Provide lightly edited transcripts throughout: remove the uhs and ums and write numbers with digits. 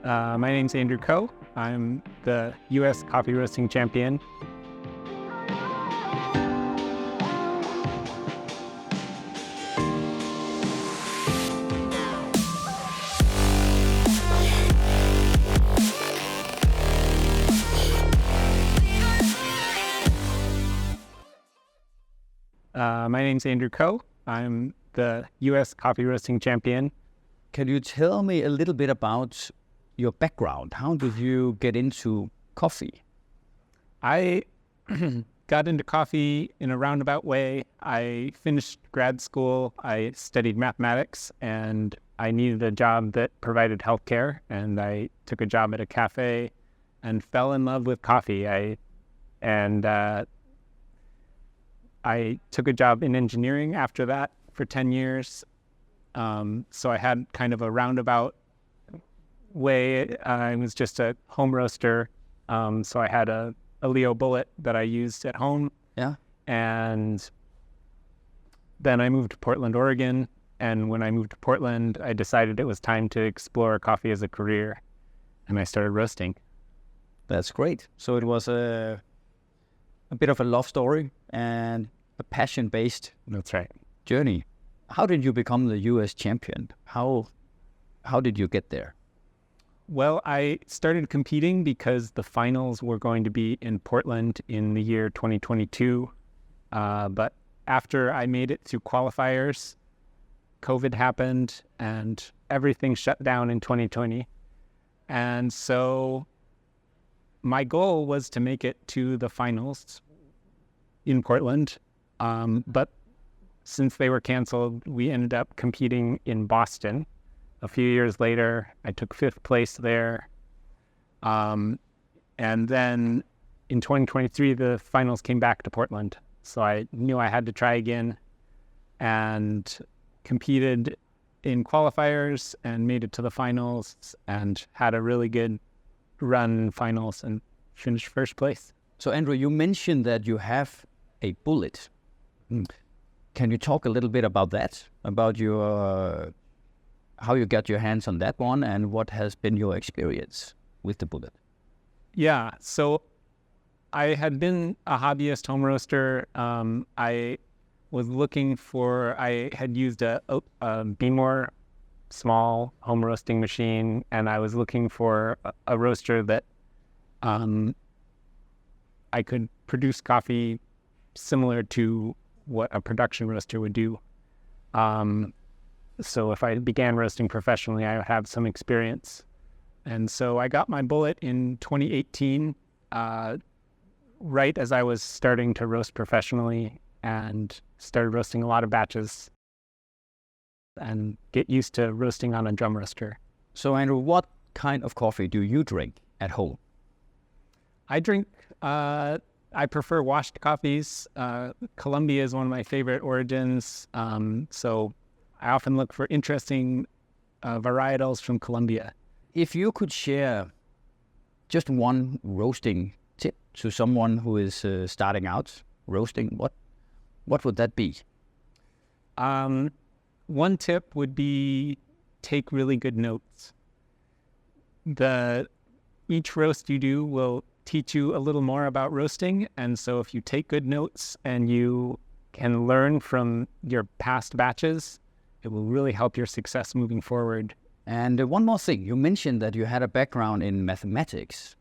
My name's Andrew Coe. I'm the U.S. coffee roasting champion. My name's Andrew Coe. I'm the U.S. coffee roasting champion. Can you tell me a little bit about your background? How did you get into coffee? I got into coffee in a roundabout way. I finished grad school. I studied mathematics, and I needed a job that provided healthcare. And I took a job at a cafe and fell in love with coffee. I took a job in engineering after that for 10 years. So I had kind of a roundabout way. I was just a home roaster. So I had a Aillio bullet that I used at home. Yeah. And then I moved to Portland, Oregon. And when I moved to Portland, I decided it was time to explore coffee as a career. And I started roasting. That's great. So it was a bit of a love story and a passion-based That's right. journey. How did you become the U.S. champion? How did you get there? Well, I started competing because the finals were going to be in Portland in the year 2022. But after I made it through qualifiers, COVID happened and everything shut down in 2020. And so my goal was to make it to the finals in Portland. But since they were canceled, we ended up competing in Boston. A few years later, I took 5th place there. And then in 2023, the finals came back to Portland. So I knew I had to try again and competed in qualifiers and made it to the finals and had a really good run in finals and finished 1st place. So Andrew, you mentioned that you have a bullet. Can you talk a little bit about that? About your how you got your hands on that one and what has been your experience with the bullet? Yeah, so I had been a hobbyist home roaster. I had used a Beemore small home roasting machine, and I was looking for a roaster that I could produce coffee similar to what a production roaster would do. So if I began roasting professionally, I would have some experience. And so I got my bullet in 2018, right as I was starting to roast professionally and started roasting a lot of batches and get used to roasting on a drum roaster. So Andrew, what kind of coffee do you drink at home? I prefer washed coffees. Colombia is one of my favorite origins. So I often look for interesting varietals from Colombia. If you could share just one roasting tip to someone who is starting out roasting, what would that be? One tip would be take really good notes. Each roast you do will teach you a little more about roasting. And so if you take good notes and you can learn from your past batches, it will really help your success moving forward. And one more thing, you mentioned that you had a background in mathematics.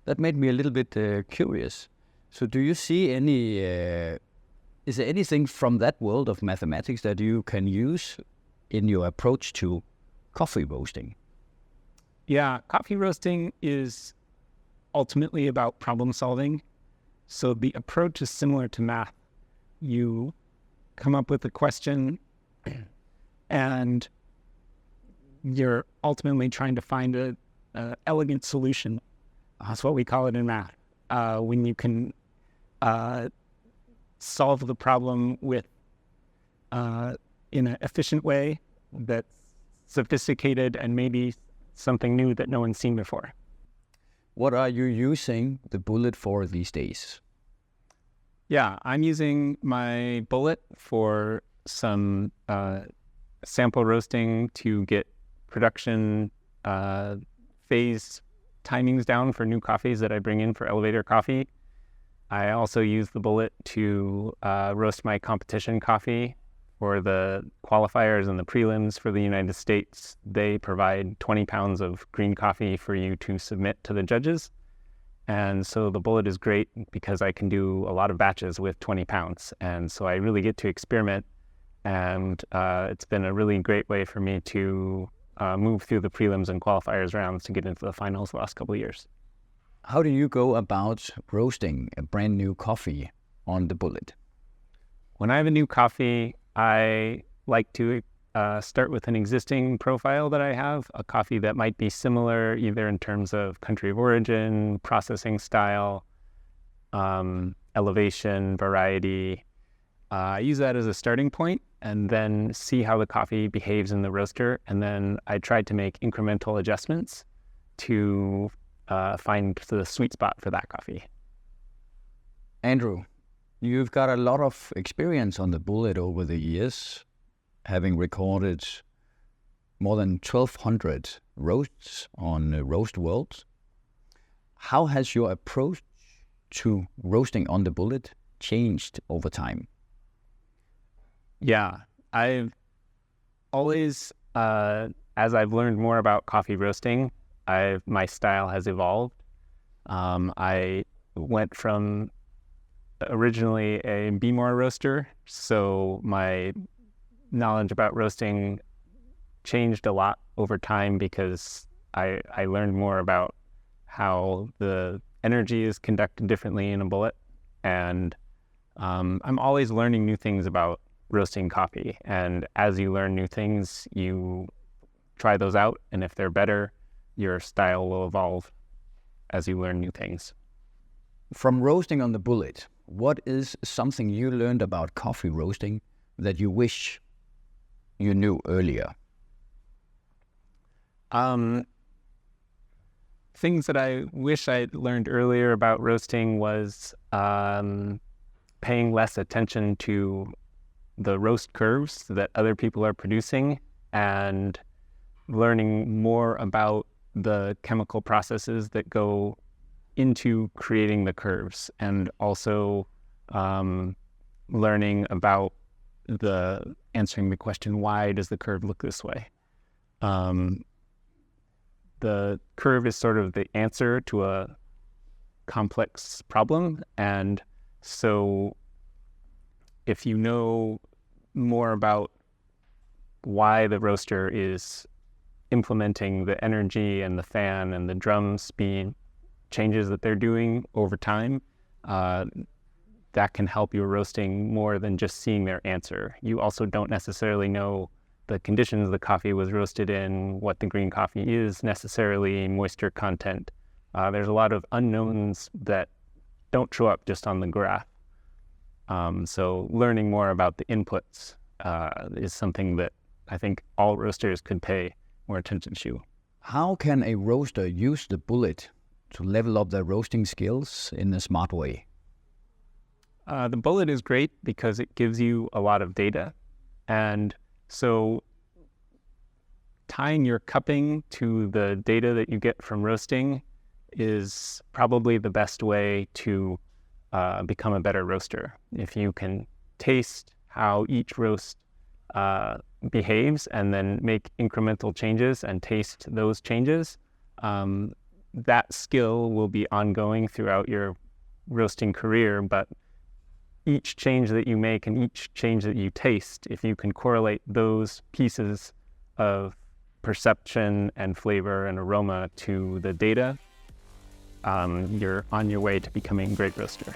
That made me a little bit curious. So do you see is there anything from that world of mathematics that you can use in your approach to coffee roasting? Yeah, coffee roasting is ultimately about problem solving. So the approach is similar to math. You come up with a question and you're ultimately trying to find an elegant solution. That's what we call it in math. When you can solve the problem in an efficient way that's sophisticated and maybe something new that no one's seen before. What are you using the bullet for these days? Yeah, I'm using my bullet for some sample roasting to get production phase timings down for new coffees that I bring in for elevator coffee. I also use the bullet to roast my competition coffee for the qualifiers and the prelims for the United States. They provide 20 pounds of green coffee for you to submit to the judges. And so the bullet is great because I can do a lot of batches with 20 pounds. And so I really get to experiment. And it's been a really great way for me to move through the prelims and qualifiers rounds to get into the finals the last couple of years. How do you go about roasting a brand new coffee on the bullet? When I have a new coffee, I like to start with an existing profile that I have, a coffee that might be similar either in terms of country of origin, processing style, elevation, variety. I use that as a starting point and then see how the coffee behaves in the roaster. And then I try to make incremental adjustments to find the sweet spot for that coffee. Andrew, you've got a lot of experience on the bullet over the years, having recorded more than 1,200 roasts on Roast World. How has your approach to roasting on the bullet changed over time? Yeah, I've always, as I've learned more about coffee roasting, my style has evolved. I went from originally a Bmore roaster, so my knowledge about roasting changed a lot over time because I learned more about how the energy is conducted differently in a bullet. And I'm always learning new things about roasting coffee. And as you learn new things, you try those out. And if they're better, your style will evolve as you learn new things. From roasting on the bullet, what is something you learned about coffee roasting that you wish you knew earlier? Things that I wish I'd learned earlier about roasting was paying less attention to the roast curves that other people are producing and learning more about the chemical processes that go into creating the curves, and also learning about answering the question, why does the curve look this way? The curve is sort of the answer to a complex problem. And so if you know more about why the roaster is implementing the energy and the fan and the drum speed changes that they're doing over time, that can help your roasting more than just seeing their answer. You also don't necessarily know the conditions the coffee was roasted in, what the green coffee is necessarily, moisture content. There's a lot of unknowns that don't show up just on the graph. So learning more about the inputs is something that I think all roasters could pay more attention to. How can a roaster use the bullet to level up their roasting skills in a smart way? The bullet is great because it gives you a lot of data. And so tying your cupping to the data that you get from roasting is probably the best way to become a better roaster. If you can taste how each roast behaves and then make incremental changes and taste those changes, that skill will be ongoing throughout your roasting career. But each change that you make and each change that you taste, if you can correlate those pieces of perception and flavor and aroma to the data, you're on your way to becoming a great roaster.